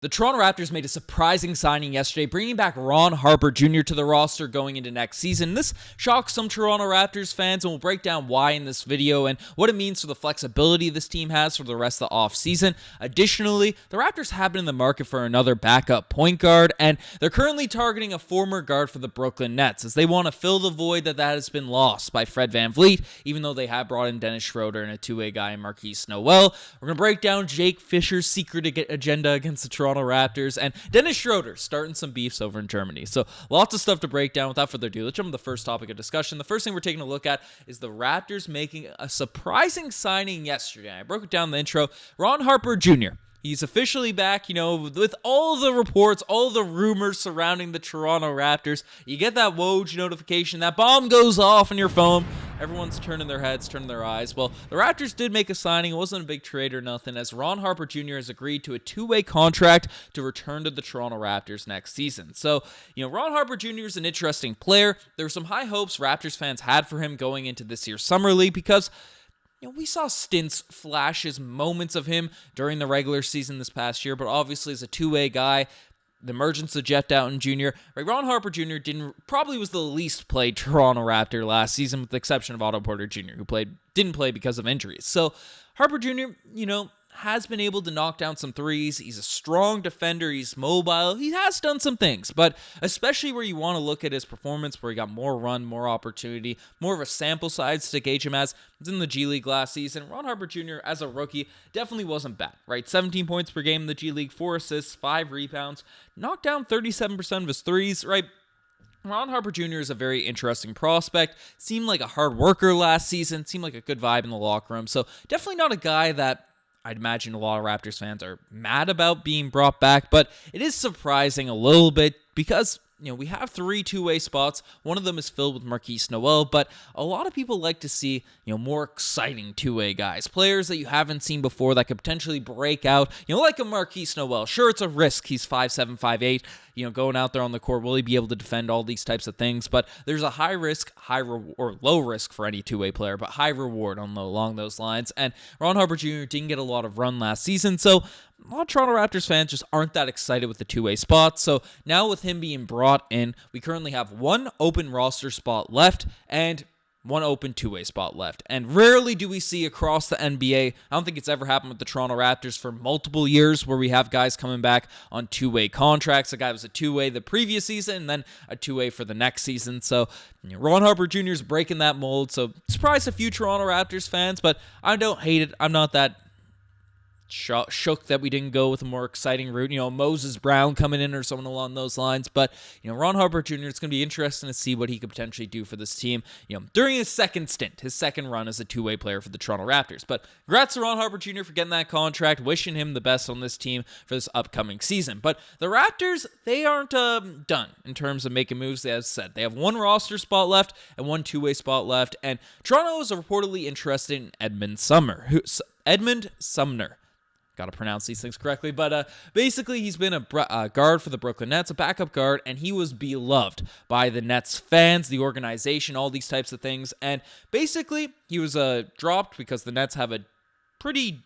The Toronto Raptors made a surprising signing yesterday, bringing back Ron Harper Jr. to the roster going into next season. This shocks some Toronto Raptors fans, and we'll break down why in this video and what it means for the flexibility this team has for the rest of the offseason. Additionally, the Raptors have been in the market for another backup point guard, and they're currently targeting a former guard for the Brooklyn Nets, as they want to fill the void that has been lost by Fred VanVleet, even though they have brought in Dennis Schroeder and a two-way guy in Marquise Noel. We're going to break down Jake Fisher's secret agenda against the Toronto Raptors, and Dennis Schroeder starting some beefs over in Germany. So lots of stuff to break down. Without further ado, let's jump to the first topic of discussion. The first thing we're taking a look at is the Raptors making a surprising signing yesterday. I broke it down in the intro. Ron Harper Jr. He's officially back, with all the reports, all the rumors surrounding the Toronto Raptors. You get that Woj notification, that bomb goes off on your phone. Everyone's turning their heads, turning their eyes. Well, the Raptors did make a signing. It wasn't a big trade or nothing, as Ron Harper Jr. has agreed to a two-way contract to return to the Toronto Raptors next season. So, Ron Harper Jr. is an interesting player. There were some high hopes Raptors fans had for him going into this year's Summer League because we saw stints, flashes, moments of him during the regular season this past year, but obviously as a two-way guy, the emergence of Jeff Dowtin Jr., Ron Harper Jr. probably was the least played Toronto Raptor last season, with the exception of Otto Porter Jr., who didn't play because of injuries. So Harper Jr., has been able to knock down some threes. He's a strong defender. He's mobile. He has done some things, but especially where you want to look at his performance, where he got more run, more opportunity, more of a sample size to gauge him as, it's in the G League last season. Ron Harper Jr. as a rookie definitely wasn't bad, right? 17 points per game in the G League, 4 assists, 5 rebounds, knocked down 37% of his threes, right? Ron Harper Jr. is a very interesting prospect. Seemed like a hard worker last season. Seemed like a good vibe in the locker room. So definitely not a guy that I'd imagine a lot of Raptors fans are mad about being brought back, but it is surprising a little bit because, we have 3 two-way spots. One of them is filled with Marquise Noel, but a lot of people like to see, more exciting two-way guys, players that you haven't seen before that could potentially break out, like a Marquise Noel. Sure, it's a risk. He's 5'7", 5'8", going out there on the court. Will he be able to defend all these types of things? But there's a high risk, or low risk for any two-way player, but high reward along those lines. And Ron Harper Jr. didn't get a lot of run last season, so a lot of Toronto Raptors fans just aren't that excited with the two-way spot. So now with him being brought in, we currently have 1 open roster spot left and 1 open two-way spot left. And rarely do we see across the NBA, I don't think it's ever happened with the Toronto Raptors for multiple years, where we have guys coming back on two-way contracts. A guy was a two-way the previous season and then a two-way for the next season. So Ron Harper Jr. is breaking that mold. So surprised a few Toronto Raptors fans, but I don't hate it. I'm not that shook that we didn't go with a more exciting route, Moses Brown coming in or someone along those lines. But, Ron Harper Jr., it's going to be interesting to see what he could potentially do for this team, during his second stint, his second run as a two-way player for the Toronto Raptors. But congrats to Ron Harper Jr. for getting that contract, wishing him the best on this team for this upcoming season. But the Raptors, they aren't done in terms of making moves. As said, they have 1 roster spot left and 1 two-way spot left. And Toronto is reportedly interested in Edmond Sumner. Got to pronounce these things correctly, but basically he's been a guard for the Brooklyn Nets, a backup guard, and he was beloved by the Nets fans, the organization, all these types of things. And basically he was dropped because the Nets have a pretty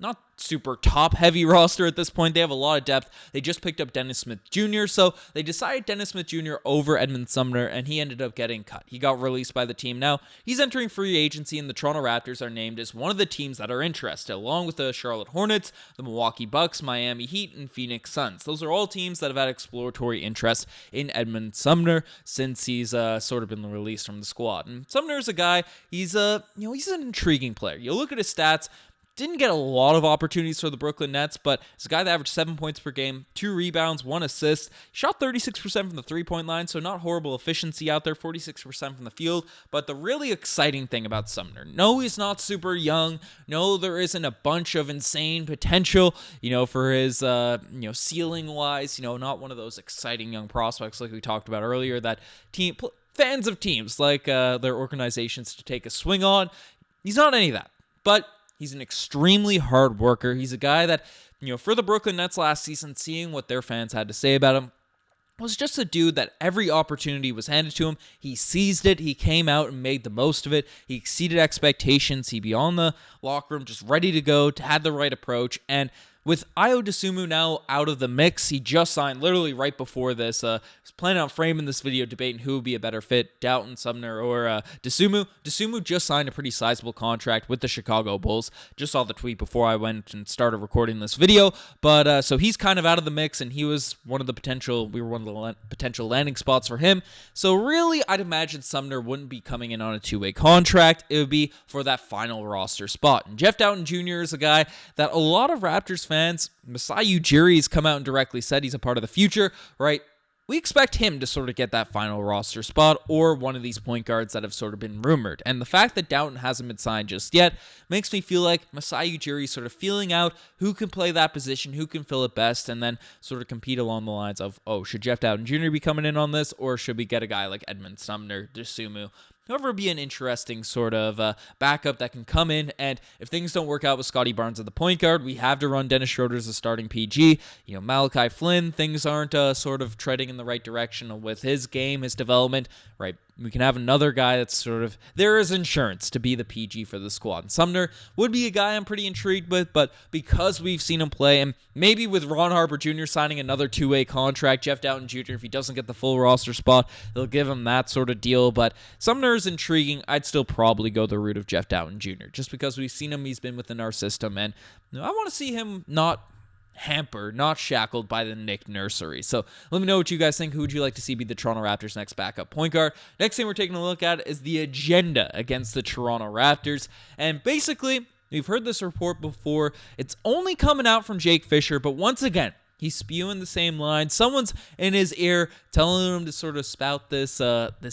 not super top-heavy roster at this point. They have a lot of depth. They just picked up Dennis Smith Jr., so they decided Dennis Smith Jr. over Edmond Sumner, and he ended up getting cut. He got released by the team. Now, he's entering free agency, and the Toronto Raptors are named as one of the teams that are interested, along with the Charlotte Hornets, the Milwaukee Bucks, Miami Heat, and Phoenix Suns. Those are all teams that have had exploratory interest in Edmond Sumner since he's sort of been released from the squad. And Sumner's a guy, he's an intriguing player. You look at his stats, didn't get a lot of opportunities for the Brooklyn Nets, but it's a guy that averaged 7 points per game, 2 rebounds, 1 assist, shot 36% from the three-point line, so not horrible efficiency out there, 46% from the field. But the really exciting thing about Sumner, no, he's not super young. No, there isn't a bunch of insane potential, for his, ceiling-wise, not one of those exciting young prospects like we talked about earlier that fans of teams like their organizations to take a swing on. He's not any of that, but he's an extremely hard worker. He's a guy that, for the Brooklyn Nets last season, seeing what their fans had to say about him, was just a dude that every opportunity was handed to him. He seized it. He came out and made the most of it. He exceeded expectations. He'd be on the locker room just ready to go, had the right approach. And with Ayo Dosunmu now out of the mix, he just signed literally right before this. I was planning on framing this video debating who would be a better fit, Doughton, Sumner, or Dosunmu. Dosunmu just signed a pretty sizable contract with the Chicago Bulls. Just saw the tweet before I went and started recording this video. But so he's kind of out of the mix, and he was one of the potential landing spots for him. So really, I'd imagine Sumner wouldn't be coming in on a two-way contract. It would be for that final roster spot. And Jeff Doughton Jr. is a guy that a lot of Raptors fans, Masai Ujiri's come out and directly said he's a part of the future, right? We expect him to sort of get that final roster spot or one of these point guards that have sort of been rumored. And the fact that Doughton hasn't been signed just yet makes me feel like Masai Ujiri sort of feeling out who can play that position, who can fill it best, and then sort of compete along the lines of, oh, should Jeff Doughton Jr. be coming in on this, or should we get a guy like Edmond Sumner, Dosunmu, whoever be an interesting sort of backup that can come in, and if things don't work out with Scotty Barnes at the point guard, we have to run Dennis Schroeder as a starting PG. Malachi Flynn, things aren't sort of treading in the right direction with his game, his development, right? We can have another guy that's sort of, there is insurance to be the PG for the squad. And Sumner would be a guy I'm pretty intrigued with, but because we've seen him play, and maybe with Ron Harper Jr. signing another two-way contract, Jeff Doughton Jr., if he doesn't get the full roster spot, they'll give him that sort of deal. But Sumner is intriguing. I'd still probably go the route of Jeff Doughton Jr., just because we've seen him, he's been within our system, and I want to see him not hampered, not shackled by the Nick Nursery. So let me know what you guys think. Who would you like to see be the Toronto Raptors' next backup point guard? Next thing we're taking a look at is the agenda against the Toronto Raptors. And basically, we've heard this report before. It's only coming out from Jake Fisher, but once again, he's spewing the same line. Someone's in his ear telling him to sort of spout this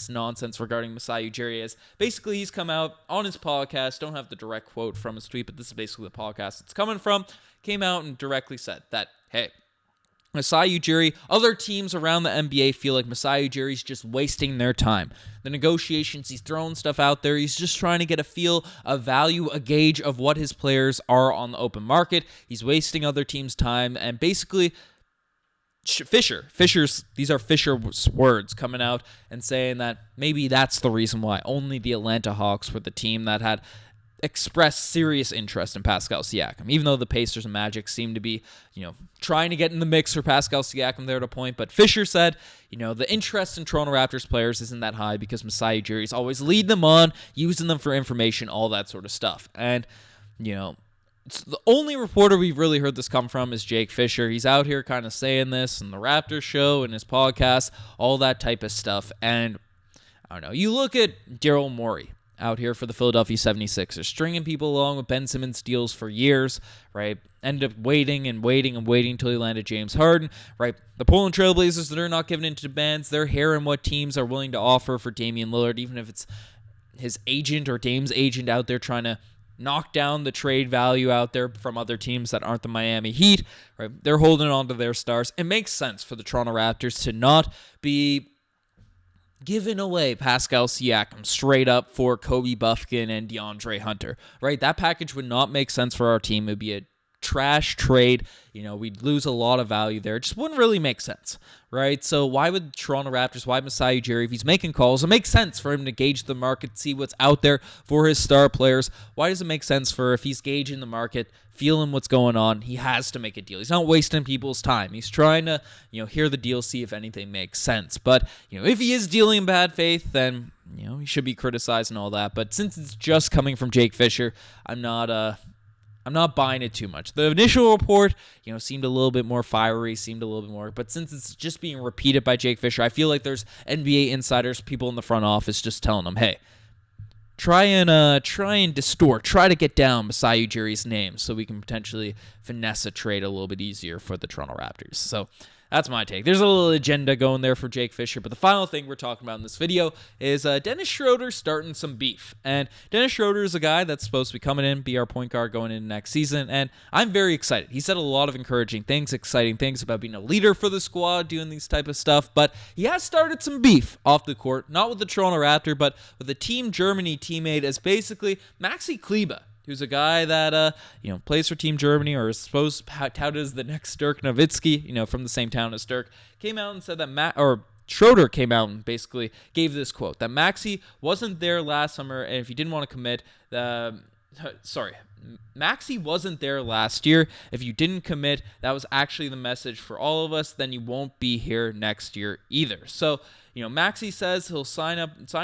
nonsense regarding Masai Ujiri. As basically, he's come out on his podcast. Don't have the direct quote from his tweet, but this is basically the podcast it's coming from. Came out and directly said that, hey, Masai Ujiri, other teams around the NBA feel like Masai Ujiri's just wasting their time. The negotiations, he's throwing stuff out there. He's just trying to get a feel, a value, a gauge of what his players are on the open market. He's wasting other teams' time. And basically, these are Fisher's words coming out and saying that maybe that's the reason why only the Atlanta Hawks were the team that had expressed serious interest in Pascal Siakam, even though the Pacers and Magic seem to be, trying to get in the mix for Pascal Siakam there at a point. But Fisher said, the interest in Toronto Raptors players isn't that high because Masai Ujiri's always lead them on, using them for information, all that sort of stuff. And, it's the only reporter we've really heard this come from is Jake Fisher. He's out here kind of saying this in the Raptors show, in his podcast, all that type of stuff. And I don't know, you look at Daryl Morey out here for the Philadelphia 76ers, stringing people along with Ben Simmons deals for years, right? Ended up waiting until he landed James Harden, right? The Portland Trailblazers, they're not giving in to demands. They're hearing what teams are willing to offer for Damian Lillard, even if it's his agent or Dame's agent out there trying to knock down the trade value out there from other teams that aren't the Miami Heat, right? They're holding on to their stars. It makes sense for the Toronto Raptors to not be giving away Pascal Siakam straight up for Kobe Buffkin and DeAndre Hunter, right? That package would not make sense for our team. It would be a trash trade. We'd lose a lot of value there. It just wouldn't really make sense, right? So why would Toronto Raptors, why Masai Ujiri, if he's making calls, it makes sense for him to gauge the market, see what's out there for his star players. Why does it make sense for, if he's gauging the market, feeling what's going on, he has to make a deal? He's not wasting people's time. He's trying to, hear the deal, see if anything makes sense. But, if he is dealing in bad faith, then, he should be criticized and all that. But since it's just coming from Jake Fisher, I'm not buying it too much. The initial report, seemed a little bit more fiery, but since it's just being repeated by Jake Fisher, I feel like there's NBA insiders, people in the front office just telling him, hey, try and distort, try to get down Masai Ujiri's name so we can potentially finesse a trade a little bit easier for the Toronto Raptors. So that's my take. There's a little agenda going there for Jake Fisher, but the final thing we're talking about in this video is Dennis Schroeder starting some beef. And Dennis Schroeder is a guy that's supposed to be coming in, be our point guard going into next season, and I'm very excited. He said a lot of encouraging things, exciting things about being a leader for the squad, doing these type of stuff, but he has started some beef off the court, not with the Toronto Raptor, but with a Team Germany teammate as basically Maxi Kleber, who's a guy that, plays for Team Germany or is supposed touted as the next Dirk Nowitzki, from the same town as Dirk, came out and said that Schroeder came out and basically gave this quote, that Maxi wasn't there last summer, and if he didn't want to commit, Maxi wasn't there last year. If you didn't commit, that was actually the message for all of us, then you won't be here next year either. So, Maxi says he'll sign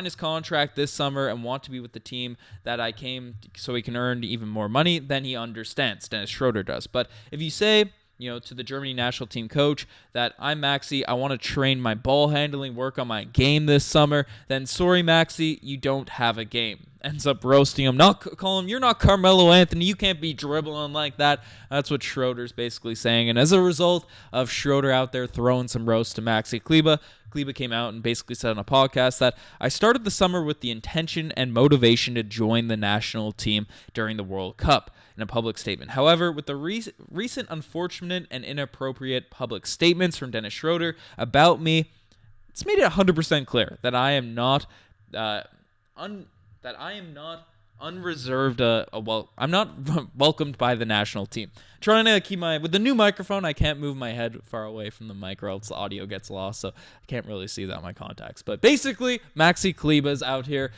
his contract this summer and want to be with the team that I came so he can earn even more money. Then he understands. Dennis Schroeder does. But if you say, to the Germany national team coach that I'm Maxi, I want to train my ball handling, work on my game this summer, then sorry, Maxi, you don't have a game. Ends up roasting him, you're not Carmelo Anthony, you can't be dribbling like that. That's what Schroeder's basically saying. And as a result of Schroeder out there throwing some roast to Maxi, Kleber came out and basically said on a podcast that I started the summer with the intention and motivation to join the national team during the World Cup. In a public statement. However, with the recent unfortunate and inappropriate public statements from Dennis Schroeder about me, it's made it 100% clear that I am not unreserved. I'm not welcomed by the national team. Trying to keep with the new microphone, I can't move my head far away from the mic or else the audio gets lost, so I can't really see that in my contacts. But basically, Maxi Kleber's out here,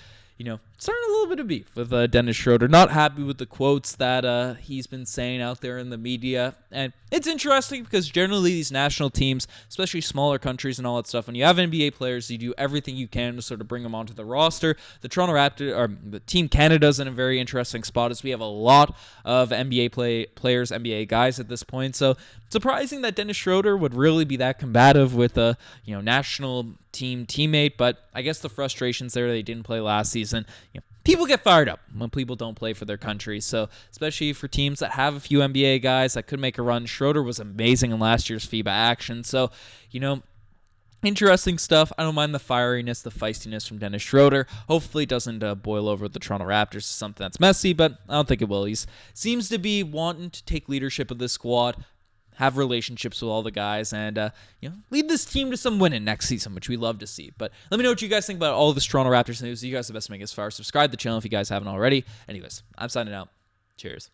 starting a little bit of beef with Dennis Schroeder. Not happy with the quotes that he's been saying out there in the media. And it's interesting because generally these national teams, especially smaller countries and all that stuff, when you have NBA players, you do everything you can to sort of bring them onto the roster. The Toronto Raptors, or the Team Canada's in a very interesting spot as we have a lot of NBA players, NBA guys at this point. So surprising that Dennis Schroeder would really be that combative with a national team teammate, but I guess the frustrations there, they didn't play last season. People get fired up when people don't play for their country, so especially for teams that have a few NBA guys that could make a run. Schroeder was amazing in last year's FIBA action, so interesting stuff. I don't mind the fieriness, the feistiness from Dennis Schroeder. Hopefully it doesn't boil over with the Toronto Raptors, something that's messy, but I don't think it will. He seems to be wanting to take leadership of this squad, have relationships with all the guys, and lead this team to some winning next season, which we love to see. But let me know what you guys think about all this Toronto Raptors news. You guys are the best to make it as far. Subscribe to the channel if you guys haven't already. Anyways, I'm signing out. Cheers.